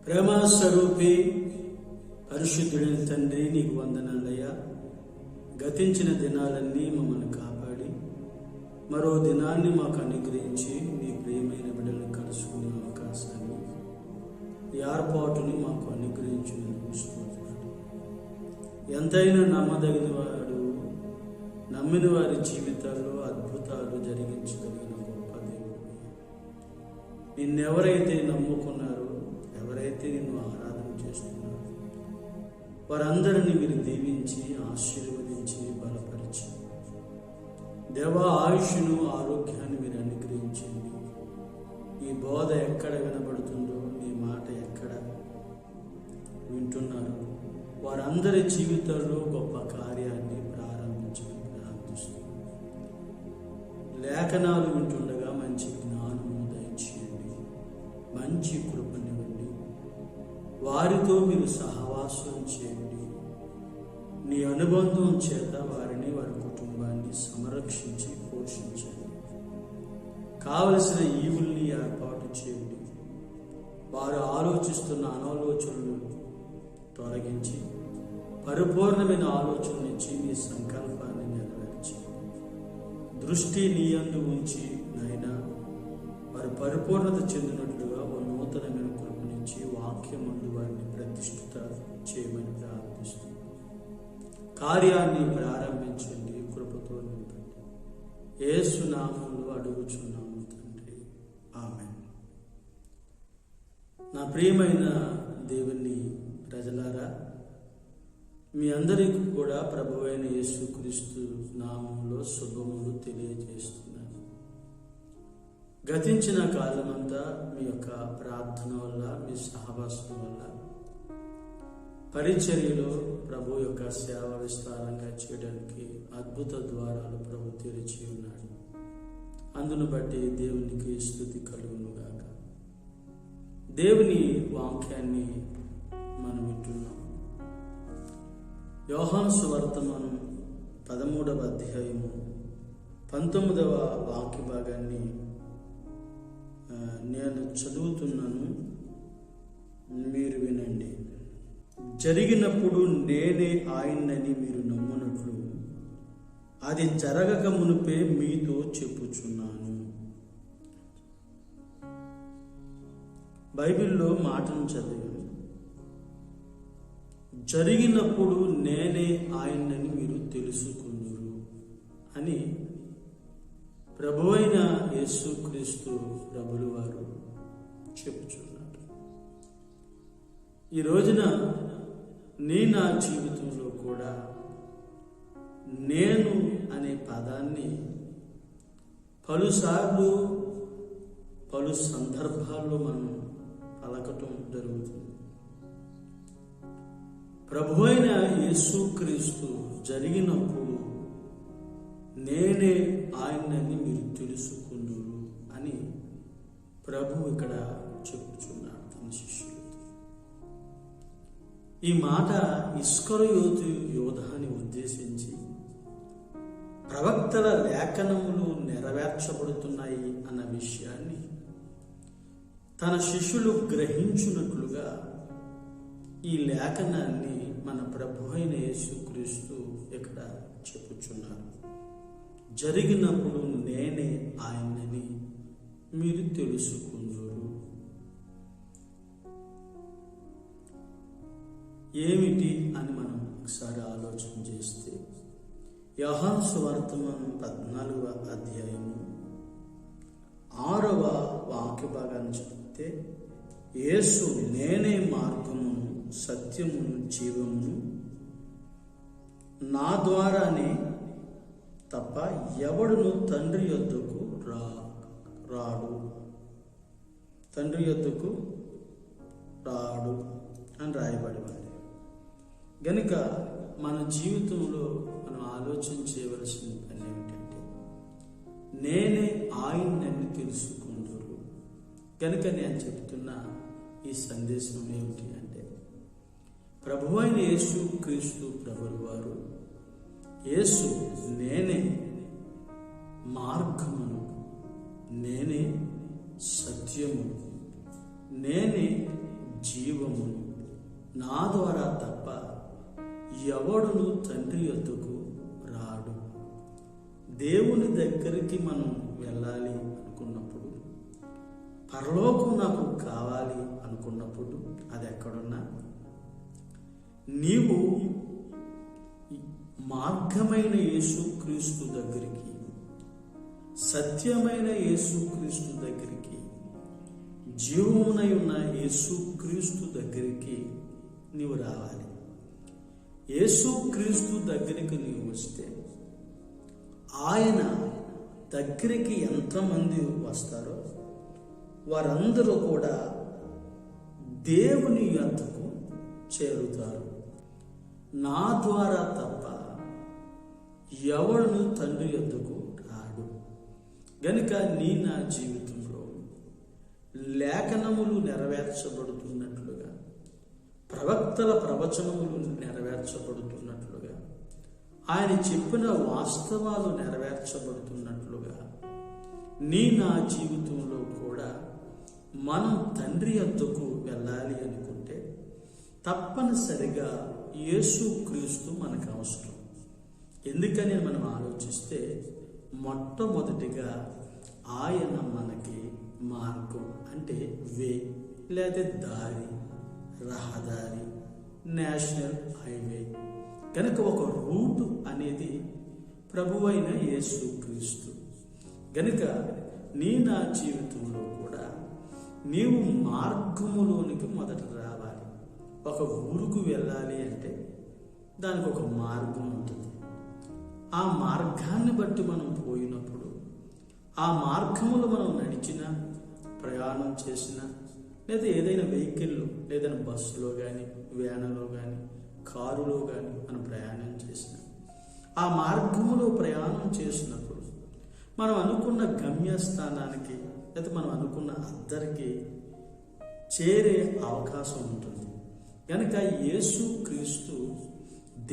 ప్రేమ స్వరూపి పరిశుద్ధుడైన తండ్రి, నీకు వందనాలయ్యా. గతించిన దినాలన్నీ మమ్మల్ని కాపాడి మరో దినాన్ని మాకు అనుగ్రహించి నీ ప్రియమైన బిడ్డలను కలుసుకునే అవకాశాన్ని, ఈ ఏర్పాటుని మాకు అనుగ్రహించినందుకు స్తోత్రాలు. ఎంతైనా నమ్మదగిన వాడు, నమ్మిన వారి జీవితాల్లో అద్భుతాలు జరిగించగలిగిన గొప్ప దేవుడు. నిన్నెవరైతే నమ్ముకున్నారో, ఎవరైతే నిన్ను ఆరాధన చేస్తున్నారో వారందరినీ మీరు దీవించి ఆశీర్వదించి బలపరిచి దేవా ఆయుష్ను ఆరోగ్యాన్ని మీరు అనుగ్రహించండి. ఈ బోధ ఎక్కడ వినబడుతుందో, నీ మాట ఎక్కడ వింటున్నారో వారందరి జీవితాల్లో గొప్ప కార్యాన్ని ప్రారంభించమని ప్రార్థిస్తున్నాను. లేఖనాలు వింటుండగా మంచి జ్ఞానము దయచేయండి, మంచి కృపనివ్వండి. వారితో మీరు సహవాసం చేయండి. నీ అనుబంధం చేత వారిని, వారి కుటుంబాన్ని సంరక్షించి పోషించండి. కావలసిన ఈవుల్ని ఏర్పాటు చేయండి. వారు ఆలోచిస్తున్న అనాలోచనలు తొలగించి పరిపూర్ణమైన ఆలోచననిచ్చి నీ సంకల్పాన్ని నెరవేర్చి దృష్టి నీ యందు ఉంచి నాయనా వారు పరిపూర్ణత చెందినట్లుగా ఓ నూతనమైన కృపనిచ్చి వాక్యమందు వారిని ప్రతిష్ఠిత చేయమని ప్రార్థిస్తుంది. కార్యాన్ని ప్రారంభించండి, కృపతో నింపండి. యేసు నామములో అడుగుచున్నాము తండ్రి, ఆమేన్. నా ప్రియమైన దేవుని ప్రజలారా, మీ అందరికీ కూడా ప్రభువైన యేసుక్రీస్తు నామములో శుభములు తెలియజేస్తున్నాను. గతించిన కాలమంతా మీ యొక్క ప్రార్థన వల్ల, మీ సహవాసం వల్ల పరిచర్యలో ప్రభు యొక్క సేవ విస్తారంగా చేయడానికి అద్భుత ద్వారాలు ప్రభు తెరిచి ఉన్నాడు. అందును బట్టి దేవునికి స్తుతి కలుగునుగాక. దేవుని వాక్యాన్ని మనం వింటున్నాం. యోహాను సువార్త మనం 13వ అధ్యాయము 19వ వాక్య భాగాన్ని నేను చదువుతున్నాను, మీరు వినండి. జరిగినప్పుడు నేనే ఆయన్నని మీరు నమ్మునట్లు అది జరగక మునుపే మీతో చెప్పుచున్నాను. బైబిల్లో మాటను చదివాను. జరిగినప్పుడు నేనే ఆయన్నని మీరు తెలుసుకుందురు అని ప్రభువైన యేసుక్రీస్తు ప్రభులు వారు చెప్పుచున్నారు. ఈ రోజున నా జీవితంలో కూడా నేను అనే పదాన్ని పలుసార్లు పలు సందర్భాల్లో మనం పలకటం జరుగుతుంది. ప్రభువైన యేసుక్రీస్తు జరిగినప్పుడు నేనే ఆయనని మీరు తెలుసుకుందురు అని ప్రభు ఇక్కడ చెప్పుచున్నాడు తన శిష్యులతో. ఈ మాట ఇస్కరియోతు యోధాని ఉద్దేశించి ప్రవక్తల లేఖనములు నెరవేర్చబడుతున్నాయి అన్న విషయాన్ని తన శిష్యులు గ్రహించున్నట్లుగా ఈ లేఖనాన్ని మన ప్రభు అయిన యేసుక్రీస్తు ఇక్కడ చెప్పుచున్నారు. జరిగినప్పుడు నేనే ఆయనని మీరు తెలుసుకుందురు. ఏమిటి అని మనం ఒకసారి ఆలోచన చేస్తే, యోహాను సువార్త 14వ అధ్యాయము 6వ వాక్య భాగాన్ని చదివితే, యేసు నేనే మార్గమును సత్యమును జీవమును, నా ద్వారానే తప్ప ఎవడును తండ్రి యొద్దకు రాడు అని రాయబడి ఉంది. గనుక మన జీవితంలో మనం ఆలోచన చేయవలసిన పని ఏమిటంటే, నేనే ఆయనని తెలుసుకుందురు. గనుక నేను చెప్తున్న ఈ సందేశం ఏమిటి అంటే, ప్రభువైన యేసుక్రీస్తు ప్రభువు వారు, యేసు నేనే మార్గమును, నేనే సత్యము, నేనే జీవమును. నా ద్వారా తప్ప ఎవడును తండ్రి యొద్దకు రాడు. దేవుని దగ్గరికి మనం వెళ్ళాలి అనుకున్నప్పుడు, పరలోకం నాకు కావాలి అనుకున్నప్పుడు, అది ఎక్కడున్నా నీవు మార్గమైన యేసుక్రీస్తు దగ్గరికి, సత్యమైన యేసుక్రీస్తు దగ్గరికి, జీవమునై ఉన్న యేసుక్రీస్తు దగ్గరికి నీవు రావాలి. యేసుక్రీస్తు దగ్గరికి నీవు వస్తే ఆయన దగ్గరికి ఎంతమంది వస్తారో వారందరూ కూడా దేవుని యొద్దకు చేరుతారు. నా ద్వారా తప్ప ఎవడును తండ్రి యొద్దకు రాడు. గనుక నా జీవితంలో లేఖనములు నెరవేర్చబడుతున్నట్లుగా, ప్రవక్తల ప్రవచనములు నెరవేర్చబడుతున్నట్లుగా, ఆయన చెప్పిన వాస్తవాలు నెరవేర్చబడుతున్నట్లుగా నా జీవితంలో కూడా మనం తండ్రి యొద్దకు వెళ్ళాలి అనుకుంటే తప్పనిసరిగా యేసుక్రీస్తు మనకు అవసరం. ఎందుకని మనం ఆలోచిస్తే, మొట్టమొదటిగా ఆయన మనకి మార్గం, అంటే వే లేదా దారి, రహదారి, నేషనల్ హైవే. కనుక ఒక రూట్ అనేది ప్రభువైన యేసుక్రీస్తు. గనుక నా జీవితంలో కూడా నీవు మార్గములోనికి మొదట రావాలి. ఒక ఊరుకు వెళ్ళాలి అంటే దానికి ఒక మార్గం ఉంటుంది. ఆ మార్గాన్ని బట్టి మనం పోయినప్పుడు, ఆ మార్గములో మనం నడిచినా, ప్రయాణం చేసినా, లేదా ఏదైనా వెహికల్లో, ఏదైనా బస్సులో కానీ, వ్యాన్లో కానీ, కారులో కానీ మనం ప్రయాణం చేసిన, ఆ మార్గములో ప్రయాణం చేసినప్పుడు మనం అనుకున్న గమ్యస్థానానికి లేదా మనం అనుకున్న అద్దరికి చేరే అవకాశం ఉంటుంది. కనుక యేసుక్రీస్తు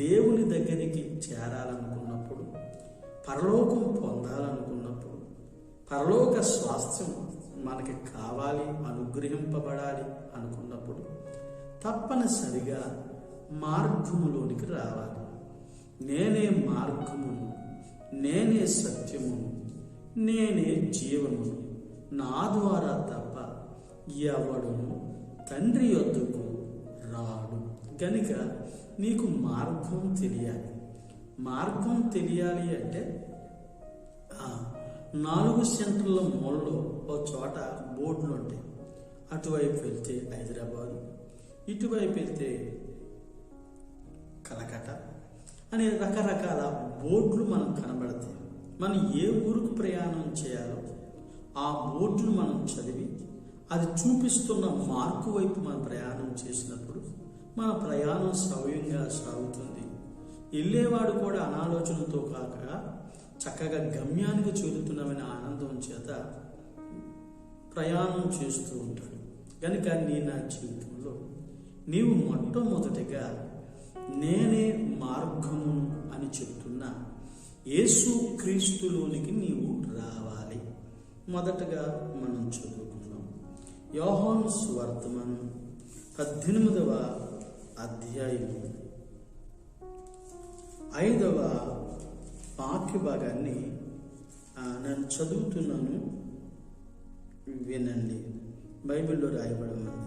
దేవుని దగ్గరికి చేరాలనుకున్నప్పుడు, పరలోకం పొందాలనుకున్నప్పుడు, పరలోక స్వాస్థ్యం మనకి కావాలి, అనుగ్రహింపబడాలి అనుకున్నప్పుడు తప్పనిసరిగా మార్గములోనికి రావాలి. నేనే మార్గమును, నేనే సత్యమును, నేనే జీవమును. నా ద్వారా తప్ప ఎవడును తండ్రి యొద్దకు రాడు. గనుక నీకు మార్గం తెలియాలి. మార్గం తెలియాలి అంటే 4 సెంటర్ల మూలలో ఒక చోట బోర్డులు ఉంటాయి. అటువైపు వెళ్తే హైదరాబాదు, ఇటువైపు వెళ్తే కలకట్ట అనే రకరకాల బోర్డులు మనం కనబడతాయి. మనం ఏ ఊరుకు ప్రయాణం చేయాలో ఆ బోర్డును మనం చదివి, అది చూపిస్తున్న మార్కు వైపు మనం ప్రయాణం చేసినప్పుడు మన ప్రయాణం సవ్యంగా సాగుతుంది. వెళ్ళేవాడు కూడా అనాలోచనతో కాక చక్కగా గమ్యానికి చేరుతున్నామని ఆనందం చేత ప్రయాణం చేస్తూ ఉంటాడు. కనుక నా జీవితంలో నీవు మొట్టమొదటిగా నేనే మార్గమును అని చెప్తున్నా యేసుక్రీస్తులోనికి నీవు రావాలి. మొదటగా మనం చదువుకున్నాం యోహాను సువార్తను 18వ అధ్యాయం 5వ వాక్య భాగాన్ని నేను చదువుతున్నాను, వినండి. బైబిల్లో రాయబడి ఉంది.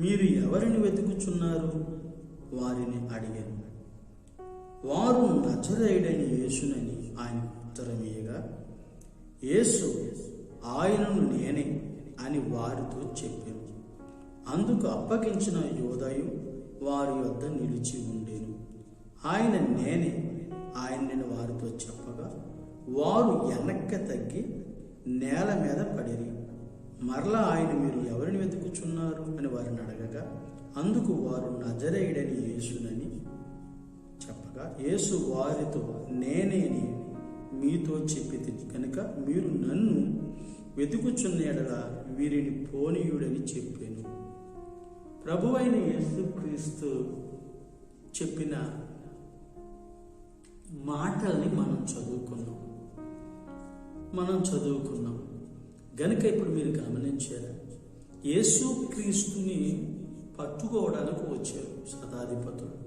మీరు ఎవరిని వెతుకుచున్నారు వారిని అడిగాను. వారు నజరేయుడైన యేసునని ఆయన ఉత్తరమీయగా, యేసు ఆయనను నేనే అని వారితో చెప్పాను. అందుకు అప్పగించిన యోదయు వారి వద్ద నిలిచి ఉండేను. ఆయన నేనే ఆయనని వారితో చెప్పగా, వారు వెనక్కి తగ్గి నేల మీద పడిరి. మరలా ఆయన మీరు ఎవరిని వెతుకుచున్నారు అని వారిని అడగగా, అందుకు వారు నజరేయుడని యేసునని చెప్పగా, యేసు వారితో నేనేని మీతో చెప్పి కనుక మీరు నన్ను వెతుకుచున్న ఎడల వీరిని పోనీయుడని చెప్పాను. ప్రభువైన యేసుక్రీస్తు చెప్పిన మాటల్ని మనం చదువుకున్నాం. గనుక ఇప్పుడు మీరు గమనించారా, యేసుక్రీస్తుని పట్టుకోవడానికి వచ్చారు శతాధిపతులు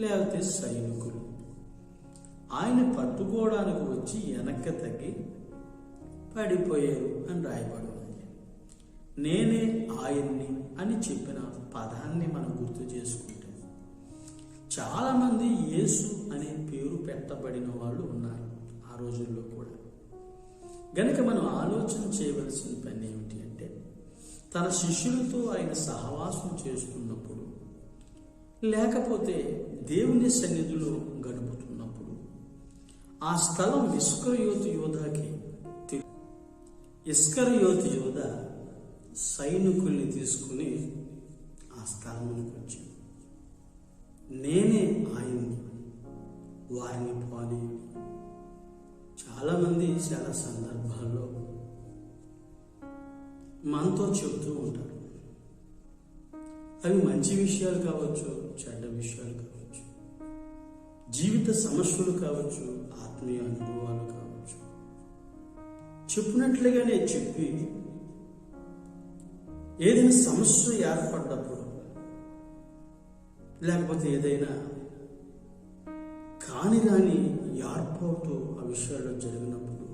లేకపోతే సైనికులు. ఆయన పట్టుకోవడానికి వచ్చి వెనక్కి తగ్గి పడిపోయారు అని రాయబడి ఉంది. నేనే ఆయన్ని అని చెప్పిన పదాన్ని మనం గుర్తు చేసుకుంటే చాలామంది యేసు అనే పేరు పెట్టబడిన వాళ్ళు ఉన్నారు ఆ రోజుల్లో కూడా. గనుక మనం ఆలోచన చేయవలసిన పని ఏమిటి అంటే, తన శిష్యులతో ఆయన సహవాసం చేస్తున్నప్పుడు, లేకపోతే దేవుని సన్నిధిలో గడుపుతున్నప్పుడు ఆ స్థలం ఇస్కరియోతు యోధ సైనికుల్ని తీసుకుని ఆ స్థలంలోకి వచ్చాడు. నేనే ఆయన్ని, వారిని పోనీయుడి. చాలామంది చాలా సందర్భాల్లో మనతో చెబుతూ ఉంటారు. అవి మంచి విషయాలు కావచ్చు, చెడ్డ విషయాలు కావచ్చు, జీవిత సమస్యలు కావచ్చు, ఆత్మీయ అనుభవాలు కావచ్చు. చెప్పినట్లుగానే చెప్పి ఏదైనా సమస్య ఏర్పడ్డప్పుడు, లేకపోతే ఏదైనా కాని ఏర్పాటు ఆ విషయాల్లో జరిగినప్పుడు,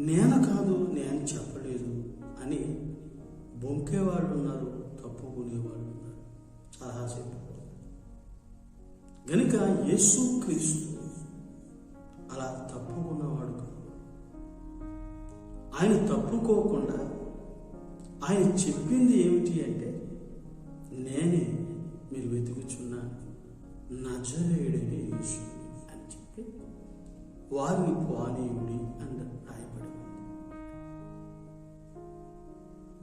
నేను కాదు, నేను చెప్పలేదు అని బొంకేవాళ్ళు ఉన్నారు, తప్పుకునేవాళ్ళు ఉన్నారు చాలాసేపు. గనుక యేసుక్రీస్తు అలా తప్పుకున్నవాడు కాదు. ఆయన తప్పుకోకుండా ఆయన చెప్పింది ఏమిటి అంటే, నేనే మీరు వెతుకుచున్న నజరేయుడైన యేసు అని చెప్పి వారిని పోనీయుడి అని రాయబడి.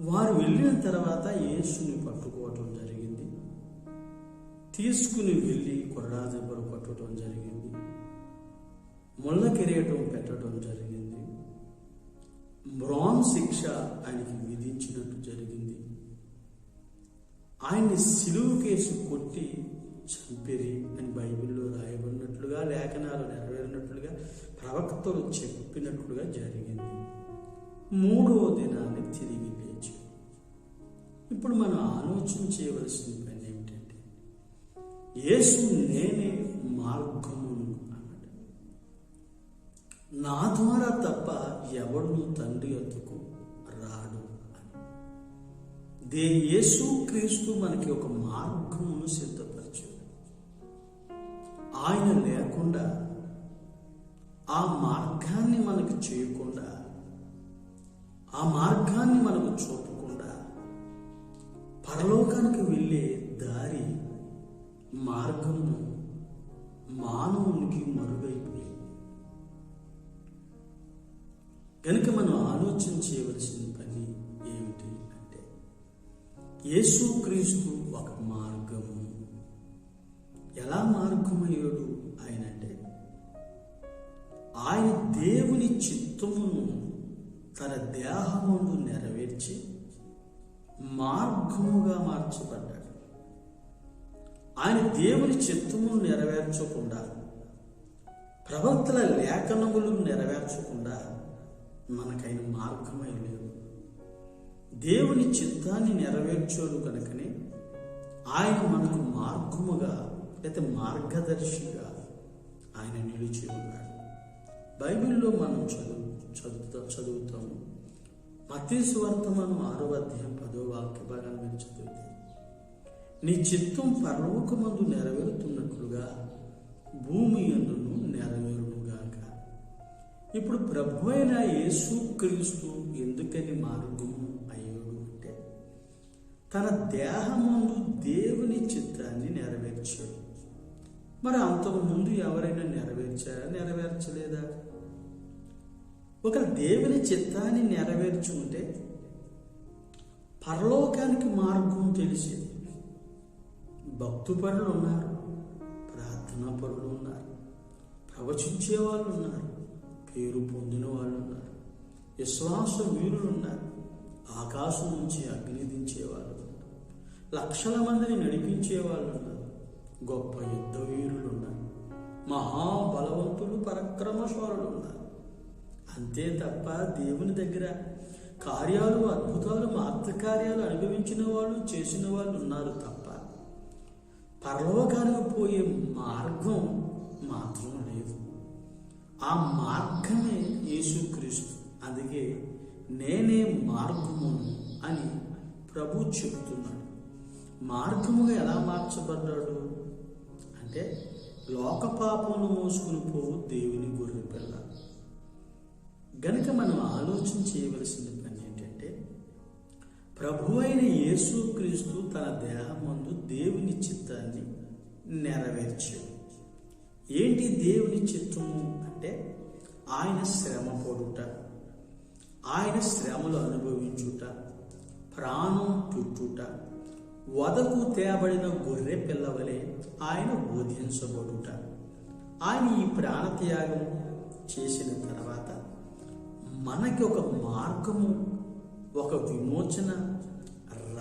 వారు వెళ్ళిన తర్వాత యేసుని పట్టుకోవటం జరిగింది. తీసుకుని వెళ్ళి కొరడా దెబ్బలు పట్టడం జరిగింది. ముళ్ళ కిరీటం పెట్టడం జరిగింది. మ్రాన్ శిక్ష ఆయనకి విధించినట్టు జరిగింది. ఆయన్ని సిలువ కేసు కొట్టి చంపిరి అని బైబిల్లో రాయబడినట్లుగా, లేఖనాలు నెరవేరినట్లుగా, ప్రవక్తలు చెప్పినట్లుగా జరిగింది. 3వ దినాన్ని తిరిగి లేచి. ఇప్పుడు మనం ఆలోచన చేయవలసిన పని ఏమిటంటే, యేసు నేనే మార్గమును అన్నాడు. నా ద్వారా తప్ప ఎవడు తండ్రి వద్దకు రాడు అని. యేసుక్రీస్తు మనకి ఒక మార్గమును సిద్ధపరిచాడు. ఆయన లేకుండా, ఆ మార్గాన్ని మనకు చేయకుండా, ఆ మార్గాన్ని మనకు చూపకుండా పరలోకానికి వెళ్ళే దారి, మార్గము మానవునికి మరుగైపోయింది. కనుక మనం ఆలోచన చేయవలసిన పని ఏమిటి అంటే, యేసుక్రీస్తు ఒక మార్గము. ఎలా మార్గమయ్యాడు ఆయన అంటే, ఆయన దేవుని చిత్తమును తన దేహమును నెరవేర్చి మార్గముగా మార్చబడ్డాడు. ఆయన దేవుని చిత్తమును నెరవేర్చకుండా, ప్రవక్తల లేఖనములను నెరవేర్చకుండా మనకైన మార్గమై లేదు. దేవుని చిత్తాన్ని నెరవేర్చాడు కనుకనే ఆయన మనకు మార్గముగా, లేకపోతే మార్గదర్శిగా ఆయన నిలిచి ఉన్నాడు. బైబిల్లో మనం చదువుతాము. మత్తయి సువార్త 6వ అధ్యాయం 10వ వాక్య భాగాన్ని మీరు చదివితే, నీ చిత్తం పరలోకమందు నెరవేరుతున్నట్లుగా భూమి యందును నెరవేరునుగాక. ఇప్పుడు ప్రభు అయిన యేసుక్రీస్తు ఎందుకని మార్గము అయ్యాడు అంటే, తన దేహమందు దేవుని చిత్తాన్ని నెరవేర్చాడు. మరి అంతకుముందు ఎవరైనా నెరవేర్చారా? నెరవేర్చలేదా? ఒక దేవుని చిత్తాన్ని నెరవేర్చుకుంటే పరలోకానికి మార్గం తెలిసేది. భక్తుపరులు ఉన్నారు, ప్రార్థనా పరులు ఉన్నారు, ప్రవచించే వాళ్ళు ఉన్నారు, పేరు పొందిన వాళ్ళు ఉన్నారు, విశ్వాస వీరులు ఉన్నారు, ఆకాశం నుంచి అగ్ని దించేవాళ్ళు ఉన్నారు, లక్షల మందిని నడిపించే వాళ్ళు ఉన్నారు, గొప్ప యుద్ధ వీరులు ఉన్నారు, మహాబలవంతులు, పరాక్రమశాలులు ఉన్నారు. అంతే తప్ప దేవుని దగ్గర కార్యాలు, అద్భుతాలు, మహత్కార్యాలు కార్యాలు అనుభవించిన వాళ్ళు, చేసిన వాళ్ళు ఉన్నారు తప్ప పరలోకానికి పోయే మార్గం మాత్రం లేదు. ఆ మార్గమే యేసుక్రీస్తు. అందుకే నేనే మార్గమును అని ప్రభు చెప్తున్నాడు. మార్గముగా ఎలా మార్చబడ్డాడు అంటే లోక పాపమును మోసుకుని పోవు దేవుని గొర్రె పిల్ల. గనుక మనం ఆలోచన చేయవలసిన పని ఏంటంటే ప్రభు అయిన యేసుక్రీస్తు తన దేహమందు దేవుని చిత్తాన్ని నెరవేర్చాడు. ఏంటి దేవుని చిత్తము అంటే ఆయన శ్రమ పడుట, ఆయన శ్రమలు అనుభవించుట, ప్రాణం పెట్టుట, వదకు తేబడిన గొర్రె పిల్లవలే ఆయన బోధించబడుట. ఆయన ఈ ప్రాణత్యాగం చేసిన తర్వాత మనకి ఒక మార్గము, ఒక విమోచన,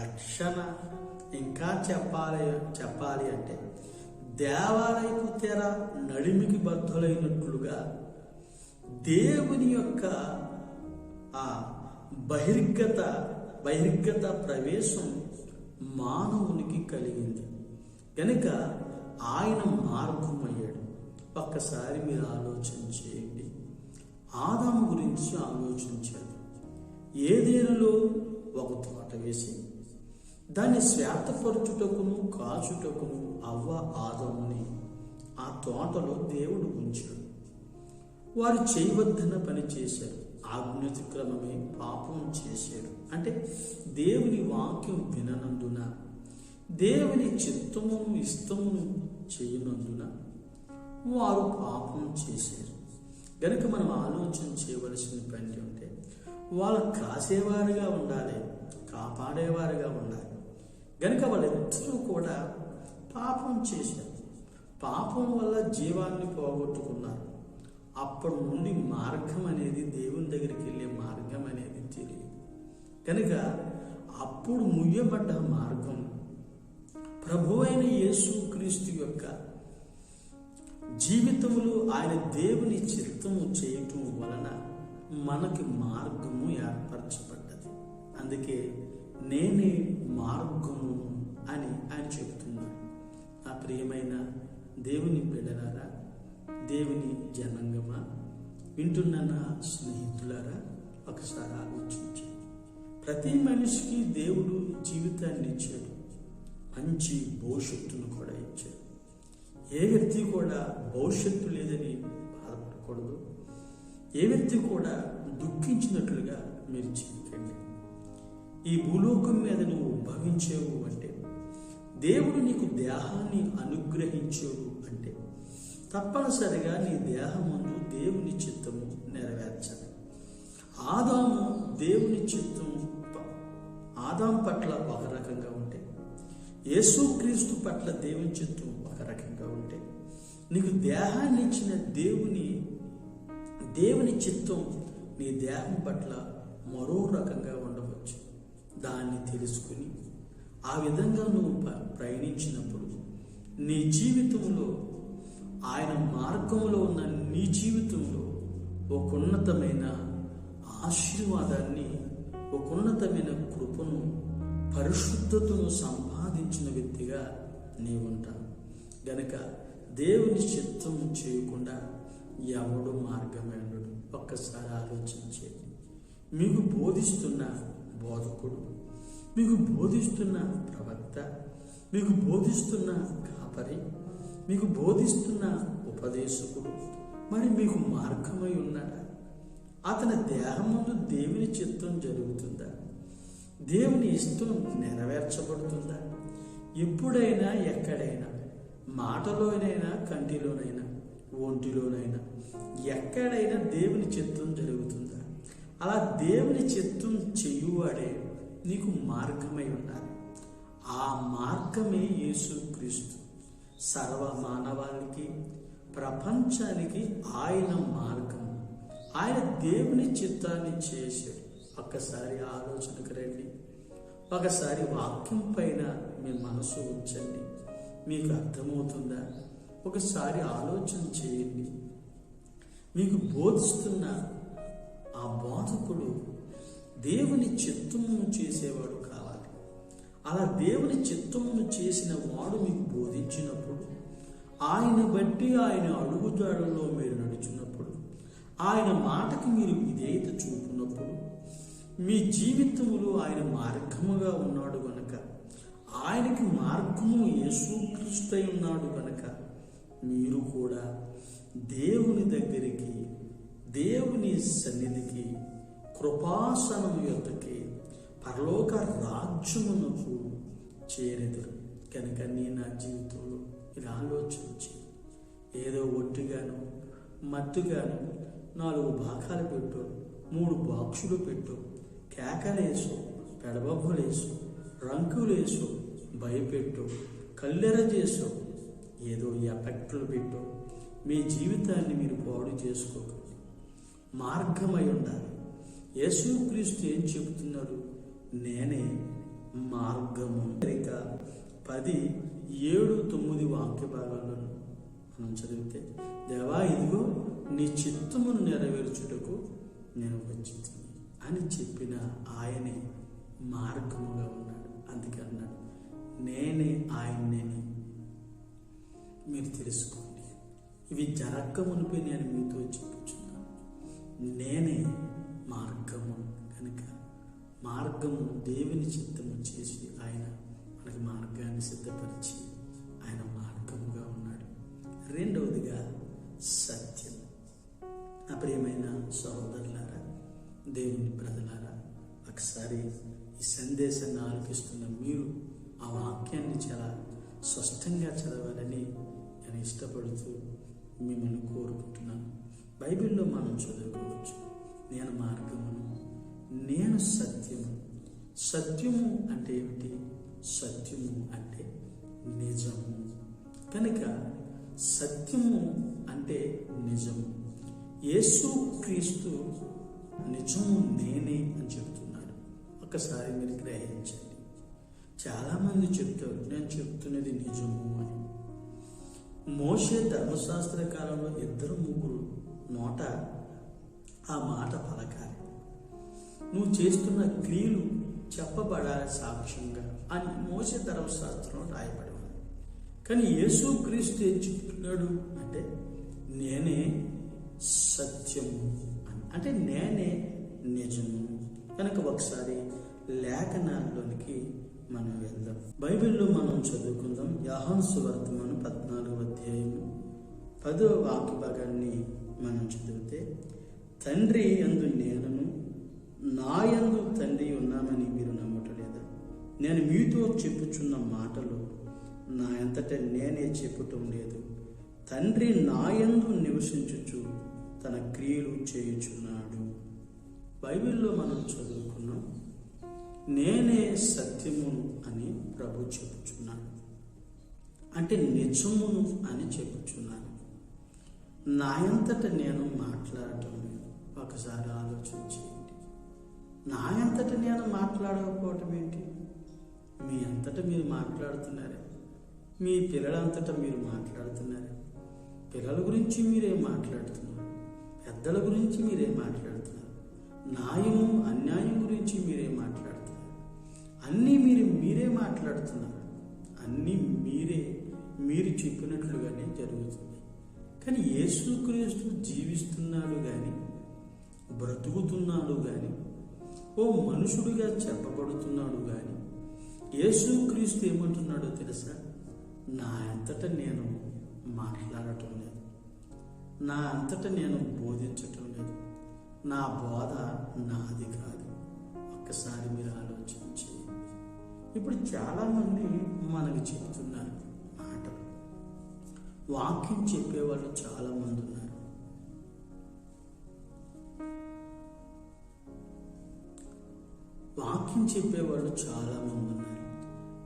రక్షణ, ఇంకా చెప్పాలి అంటే దేవాలయపు తెర నడిమికి బద్ధులైనట్లుగా దేవుని యొక్క ఆ బహిర్గత ప్రవేశం మానవునికి కలిగింది. కనుక ఆయన మార్గమయ్యాడు. ఒక్కసారి మీరు ఆలోచన చేయండి. ఆదాము గురించి ఆలోచించాడు. ఏదేనులో ఒక తోట వేసి దాన్ని శ్వేతపరచుటకును కాచుటకును అవ్వ ఆదాముని ఆ తోటలో దేవుడు ఉంచాడు. వారు చేయవద్దన్న పని చేశారు. ఆజ్ఞాతిక్రమమే పాపం చేశారు. అంటే దేవుని వాక్యం విననందున, దేవుని చిత్తమును ఇష్టమును చేయనందున వారు పాపం చేశారు. కనుక మనం ఆలోచన చేయవలసిన పని అంటే వాళ్ళు కాసేవారుగా ఉండాలి, కాపాడేవారుగా ఉండాలి. కనుక వాళ్ళిద్దరూ కూడా పాపం చేశారు. పాపం వల్ల జీవాన్ని పోగొట్టుకున్నారు. అప్పటి నుండి మార్గం అనేది, దేవుని దగ్గరికి వెళ్ళే మార్గం అనేది తెలియదు. కనుక అప్పుడు ముయ్యబడ్డ మార్గం ప్రభువైన యేసుక్రీస్తు యొక్క జీవితములు, ఆయన దేవుని చిత్తము చేయటం వలన మనకి మార్గము ఏర్పరచబడ్డది. అందుకే నేనే మార్గము అని ఆయన చెబుతున్నాడు. నా ప్రియమైన దేవుని బిడ్డలారా, దేవుని జనాంగమా, వింటున్న నా స్నేహితులారా, ఒకసారి ఆలోచించండి. ప్రతి మనిషికి దేవుడు జీవితాన్ని ఇచ్చాడు, మంచి భవిష్యత్తును కూడా ఇచ్చాడు. ఏ వ్యక్తి కూడా భవిష్యత్తు లేదని బాధపడకూడదు. ఏ వ్యక్తి కూడా దుఃఖించినట్లుగా మీరు చేయకండి. ఈ భూలోకం మీద నువ్వు ఉద్భవించేవు అంటే, దేవుడు నీకు దేహాన్ని అనుగ్రహించేవు అంటే తప్పనిసరిగా నీ దేహమును దేవుని చిత్తము నెరవేర్చాలి. ఆదాము దేవుని చిత్తం ఆదాము పట్ల ఒక రకంగా ఉంటే, యేసుక్రీస్తు పట్ల దేవుని చిత్తం ఒక రకంగా ఉంటే, నీకు దేహాన్ని ఇచ్చిన దేవుని చిత్తం నీ దేహం పట్ల మరో రకంగా ఉండవచ్చు. దాన్ని తెలుసుకుని ఆ విధంగా నువ్వు ప్రయాణించినప్పుడు నీ జీవితంలో, ఆయన మార్గంలో ఉన్న నీ జీవితంలో ఒక ఉన్నతమైన ఆశీర్వాదాన్ని, ఒక ఉన్నతమైన కృపను, పరిశుద్ధతను సంపాదించిన వ్యక్తిగా నీవుంటావు. గనక దేవుని చిత్తం చేయకుండా ఎవడు మార్గమే ఉండడు. ఒక్కసారి ఆలోచించేది. మీకు బోధిస్తున్న బోధకుడు, మీకు బోధిస్తున్న ప్రవక్త, మీకు బోధిస్తున్న కాపరి, మీకు బోధిస్తున్న ఉపదేశకుడు మరి మీకు మార్గమై ఉన్నాడా? అతని దేహం ముందు దేవుని చిత్తం జరుగుతుందా? దేవుని ఇష్టం నెరవేర్చబడుతుందా? ఎప్పుడైనా, ఎక్కడైనా, మాటలోనైనా, కంటిలోనైనా, ఒంటిలోనైనా, ఎక్కడైనా దేవుని చిత్తం జరుగుతుందా? అలా దేవుని చిత్తం చేయువాడే నీకు మార్గమై ఉండాలి. ఆ మార్గమే యేసుక్రీస్తు. సర్వ మానవాళికి, ప్రపంచానికి ఆయన మార్గం. ఆయన దేవుని చిత్తాన్ని చేశాడు. ఒక్కసారి ఆలోచనకు రండి. ఒకసారి వాక్యం పైన మీ మనసు ఉంచండి. మీకు అర్థమవుతుందా? ఒకసారి ఆలోచన చేయండి. మీకు బోధిస్తున్న ఆ బోధకుడు దేవుని చిత్తమును చేసేవాడు కావాలి. అలా దేవుని చిత్తమును చేసిన వాడు మీకు బోధించినప్పుడు, ఆయన బట్టి ఆయన అడుగుజాడల్లో మీరు నడుచున్నప్పుడు, ఆయన మాటకి మీరు విధేయత చూపున్నప్పుడు, మీ జీవితంలో ఆయన మార్గముగా ఉన్నాడు గనక, ఆయనకి మార్గము యేసుక్రీస్తై ఉన్నాడు గనక, మీరు కూడా దేవుని దగ్గరికి, దేవుని సన్నిధికి, కృపాసనము యొద్దకి, పరలోక రాజ్యమునకు చేరెదరు. కనుక నేను నా జీవితంలో ఇది ఆలోచించి, ఏదో ఒట్టిగాను మత్తుగాను 4 భాగాలు పెట్టు, 3 బాక్సులు పెట్టు, కేకలేసు, పెడబొబ్బలేసు, రంకులేసు, భయపెట్టు, కల్లెర చేసు, ఏదో ఎఫెక్టులు పెట్టు మీ జీవితాన్ని మీరు పాడు చేసుకోకండి. మార్గమై ఉండాలి. యేసుక్రీస్తు ఏం చెబుతున్నాడు? నేనే మార్గము. ఇక 10, 7, 9 వాక్య భాగాల్లో మనం చదివితే, దేవా ఇదిగో నీ చిత్తమును నెరవేర్చుటకు నేను వచ్చింది అని చెప్పిన ఆయనే మార్గముగా ఉన్నాడు. అందుకే అన్నాడు, నేనే ఆయన్నేని మీరు తెలుసుకోండి. ఇవి జరగక మునిపే నేను మీతో చెప్పుచున్నాను. నేనే మార్గము. కనుక మార్గము దేవుని చిత్తము చేసి ఆయన మనకి మార్గాన్ని సిద్ధపరిచి ఆయన మార్గముగా ఉన్నాడు. రెండవదిగా సత్యం. నా ప్రియమైన సహోదరులారా, దేవుని ప్రజలారా, ఒకసారి ఈ సందేశాన్ని ఆలపిస్తున్న మీరు ఆ వాక్యాన్ని చాలా స్పష్టంగా చదవాలని నేను ఇష్టపడుతూ మిమ్మల్ని కోరుకుంటున్నాను. బైబిల్లో మనం చదువుకోవచ్చు, నేను మార్గమును, నేను సత్యము. సత్యము అంటే ఏమిటి? సత్యము అంటే నిజము. కనుక సత్యము అంటే నిజము. యేసుక్రీస్తు నిజము నేనే అని చెప్తున్నాడు. ఒకసారి మీరు గ్రహించండి. చాలామంది చెప్తారు నేను చెప్తున్నది నిజము అని. మోషే ధర్మశాస్త్ర కాలంలో 2-3 నోట ఆ మాట పలకాలి. నువ్వు చేస్తున్న క్రియలు చెప్పబడాలి సాక్ష్యంగా అని మోషే ధర్మశాస్త్రంలో రాయబడి ఉంది. కానీ యేసుక్రీస్తు ఏం చెప్తున్నాడు అంటే నేనే సత్యము అని, అంటే నేనే నిజము. కనుక ఒకసారి లేఖనాల్లోనికి మనం వెళ్దాం. బైబిల్లో మనం చదువుకుందాం. యోహాను సువార్త 14వ అధ్యాయము 10వ వాక్య భాగాన్ని మనం చదివితే, తండ్రి యందు నేనును, నా యందు తండ్రి ఉన్నామని మీరు నమ్మటలేదా? నేను మీతో చెప్పుచున్న మాటలు నా అంతటా నేనే చెప్పటం లేదు. తండ్రి నా యందు నివసించుచు తన క్రియలు చేయుచున్నాడు. బైబిల్లో మనం చదువుకున్నాం, నేనే సత్యమును అని ప్రభు చెప్పుచున్నాడు. అంటే నిజమును అని చెప్పుచున్నాను. నా అంతట నేను మాట్లాడటం లేదు. ఒకసారి ఆలోచించేయండి. నా అంతట నేను మాట్లాడకపోవటం ఏంటి? మీ అంతటా మీరు మాట్లాడుతున్నారే. మీ పిల్లలంతటా మీరు మాట్లాడుతున్నారే. పిల్లల గురించి మీరేం మాట్లాడుతున్నారు? పెద్దల గురించి మీరేం మాట్లాడుతున్నారు? న్యాయము అన్యాయం గురించి మీరేం మాట్లాడుతున్నారు? అన్నీ మీరే మాట్లాడుతున్నారు. అన్నీ మీరు చెప్పినట్లుగానే జరుగుతుంది. కానీ యేసుక్రీస్తు జీవిస్తున్నాడు కానీ, బ్రతుకుతున్నాడు కానీ, ఓ మనుషుడిగా చెప్పబడుతున్నాడు కానీ, యేసుక్రీస్తు ఏమంటున్నాడో తెలుసా? నా అంతటా నేను మాట్లాడటం లేదు, నా అంతటా నేను బోధించటం లేదు, నా బోధ నాది కాదు. ఒక్కసారి మీరు ఆలోచించి. ఇప్పుడు చాలామంది మనకు చెప్తున్నారు మాటలు. వాక్యం చెప్పేవాళ్ళు చాలామంది ఉన్నారు. వాక్యం చెప్పేవాళ్ళు చాలామంది ఉన్నారు.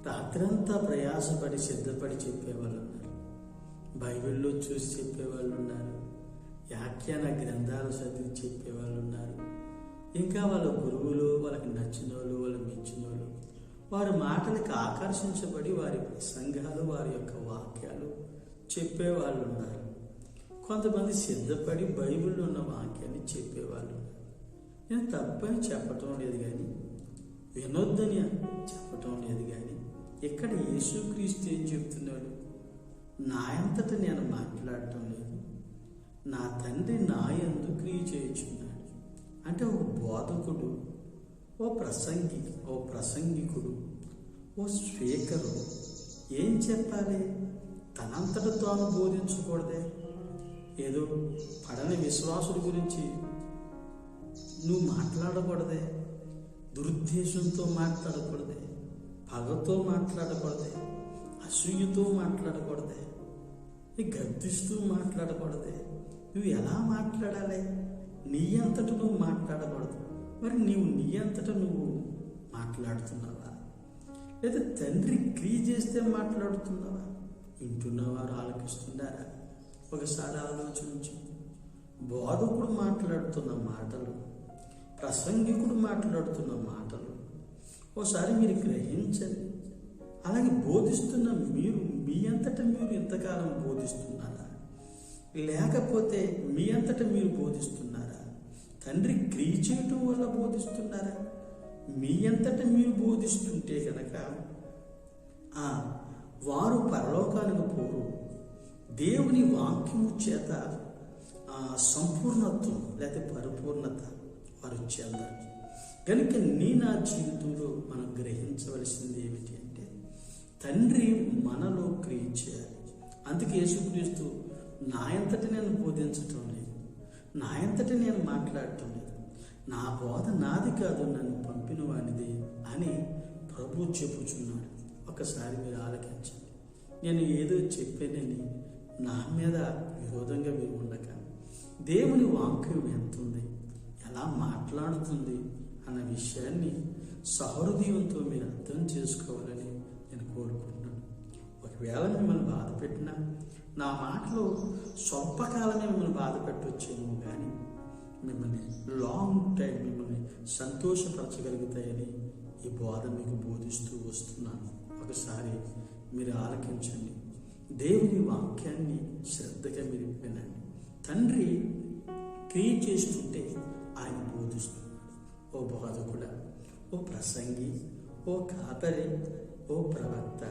రాత్రంతా ప్రయాసపడి సిద్ధపడి చెప్పేవాళ్ళు ఉన్నారు. బైబిల్లో చూసి చెప్పేవాళ్ళు ఉన్నారు. వ్యాఖ్యాన గ్రంథాలు చదివి చెప్పేవాళ్ళు ఉన్నారు. ఇంకా వాళ్ళ గురువులు, వాళ్ళకి నచ్చిన వాళ్ళు, వాళ్ళకి మెచ్చిన వాళ్ళు, వారి మాటలకు ఆకర్షించబడి వారి ప్రసంగాలు, వారి యొక్క వాక్యాలు చెప్పేవాళ్ళు ఉన్నారు. కొంతమంది సిద్ధపడి బైబిల్లో ఉన్న వాక్యాన్ని చెప్పేవాళ్ళు ఉన్నారు. నేను తప్పని చెప్పటం లేదు కానీ, వినొద్దని చెప్పటం లేదు కానీ, ఇక్కడ యేసుక్రీస్తు ఏం చెప్తున్నాడు? నా అంతటా నేను మాట్లాడటం లేదు, నా తండ్రి నా యందు క్రియ చేయుచున్నాడు. అంటే ఓ బోధకుడు, ఓ ప్రసంగికుడు, ఓ స్పీకరు ఏం చెప్పాలి? తనంతట తాను బోధించకూడదే. ఏదో పడని విశ్వాసుల గురించి నువ్వు మాట్లాడకూడదే, దురుద్దేశంతో మాట్లాడకూడదే, పగతో మాట్లాడకూడదే, అసూయతో మాట్లాడకూడదే, గద్దిస్తూ మాట్లాడకూడదే. నువ్వు ఎలా మాట్లాడాలి? నీ అంతట నువ్వు మాట్లాడకూడదు. మరి నీ అంతట నువ్వు మాట్లాడుతున్నావా? లేదా తండ్రి క్రియ చేస్తే మాట్లాడుతున్నావా? వింటున్నవారు ఆలకిస్తున్నారా? ఒకసారి ఆలోచించు. బోధకుడు మాట్లాడుతున్న మాటలు, ప్రసంగికుడు మాట్లాడుతున్న మాటలు ఓసారి మీరు గ్రహించండి. అలాగే బోధిస్తున్న మీరు మీ అంతటా మీరు ఇంతకాలం బోధిస్తున్నారా? లేకపోతే మీ అంతటా మీరు బోధిస్తున్నారా? తండ్రి క్రియ చేయటం వల్ల బోధిస్తున్నారా? మీ అంతటా మీరు బోధిస్తుంటే కనుక వారు పరలోకానికి పోరు. దేవుని వాక్యము చేత సంపూర్ణత్వం లేకపోతే పరిపూర్ణత వారు చెందారు. కనుక నా జీవితంలో మనం గ్రహించవలసింది ఏమిటి అంటే, తండ్రి మనలో క్రియ చేయాలి. అందుకే యేసుక్రీస్తు నా అంతట నేను బోధించటం లేదు, నా అంతట నేను మాట్లాడటం లేదు, నా బోధ నాది కాదు, నన్ను పంపిన వానిది అని ప్రభు చెప్పుచున్నాడు. ఒకసారి మీరు ఆలకించండి. నేను ఏదో చెప్పానని నా మీద విరోధంగా మీరు ఉండక, దేవుని వాక్యం ఎంత ఉంది, ఎలా మాట్లాడుతుంది అన్న విషయాన్ని సహృదయంతో మీరు అర్థం చేసుకోవాలని నేను కోరుకుంటున్నాను. ఒకవేళ మిమ్మల్ని బాధ పెట్టినా, నా మాటలు స్వల్పకాలమే మిమ్మల్ని బాధ పెట్టొచ్చేమో కానీ మిమ్మల్ని లాంగ్ టైం మిమ్మల్ని సంతోషపరచగలుగుతాయని ఈ బోధ మీకు బోధిస్తూ వస్తున్నాను. ఒకసారి మీరు ఆలకించండి. దేవుని వాక్యాన్ని శ్రద్ధగా మీరు వినండి. తండ్రి క్రియ చేస్తుంటే ఆయన బోధిస్తున్నాడు. ఓ బోధకుడా, ఓ ప్రసంగి, ఓ కాపరి, ఓ ప్రవక్త,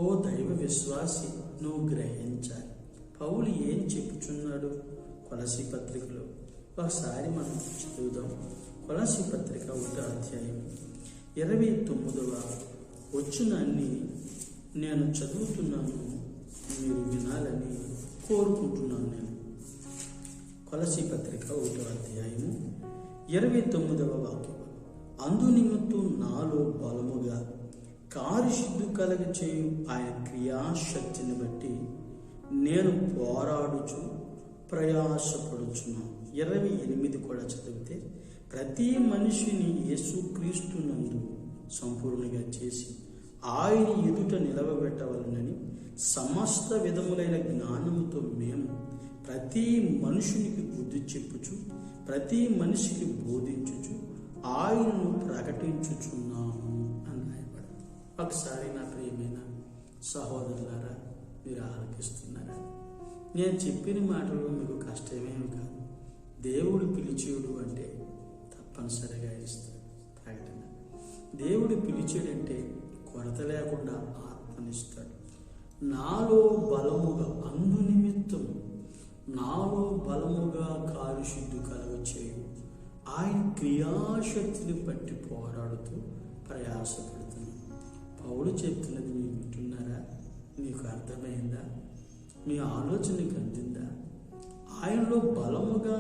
ఓ దైవ విశ్వాసి, నువ్వు గ్రహించాలి. పౌలు ఏం చెప్పుచున్నాడు కొలసీ పత్రికలో? ఒకసారి మనం చదువుదాం. కొలసీ పత్రిక 1వ అధ్యాయం 29వ వచనాన్ని నేను చదువుతున్నాను, మీరు వినాలని కోరుకుంటున్నాను. నేను కొలసీ పత్రిక 1వ అధ్యాయం 29వ వాక్యం. అందు నిమిత్తం నాలో బలముగా కార్యసిద్ధి కలగ చేయు ఆయన క్రియాశక్తిని బట్టి నేను పోరాడుచు ప్రయాసపడుచున్నాను. 28 కూడా చదివితే, ప్రతి మనిషిని యేసుక్రీస్తునందు సంపూర్ణంగా చేసి ఆయన ఎదుట నిలవబెట్టవలనని సమస్త విధములైన జ్ఞానముతో మేము ప్రతి మనుషునికి బుద్ధి చెప్పుచు, ప్రతి మనిషికి బోధించుచు ఆయనను ప్రకటించుచున్నాము అని రాయబడింది. ఒకసారి నా ప్రియమైన సహోదరులారా, మీరు ఆలకిస్తున్నారా? నేను చెప్పిన మాటలు మీకు కష్టమేమి కాదు. దేవుడు పిలిచేడు అంటే తప్పనిసరిగా ఇస్తాడు ప్రకటన. దేవుడు పిలిచేడంటే కొరత లేకుండా ఆత్మనిస్తాడు. నాలో బలముగా అందు నిమిత్తం నాలో బలముగా కార్యసిద్ధి కలగచేయు ఆయన క్రియాశక్తిని బట్టి పోరాడుతూ ప్రయాసపడుతున్నాను. పౌలు చెప్తున్నది మీరు వింటున్నారా? మీకు అర్థమైందా? మీ ఆలోచనకి అందిందా? ఆయనలో బలముగా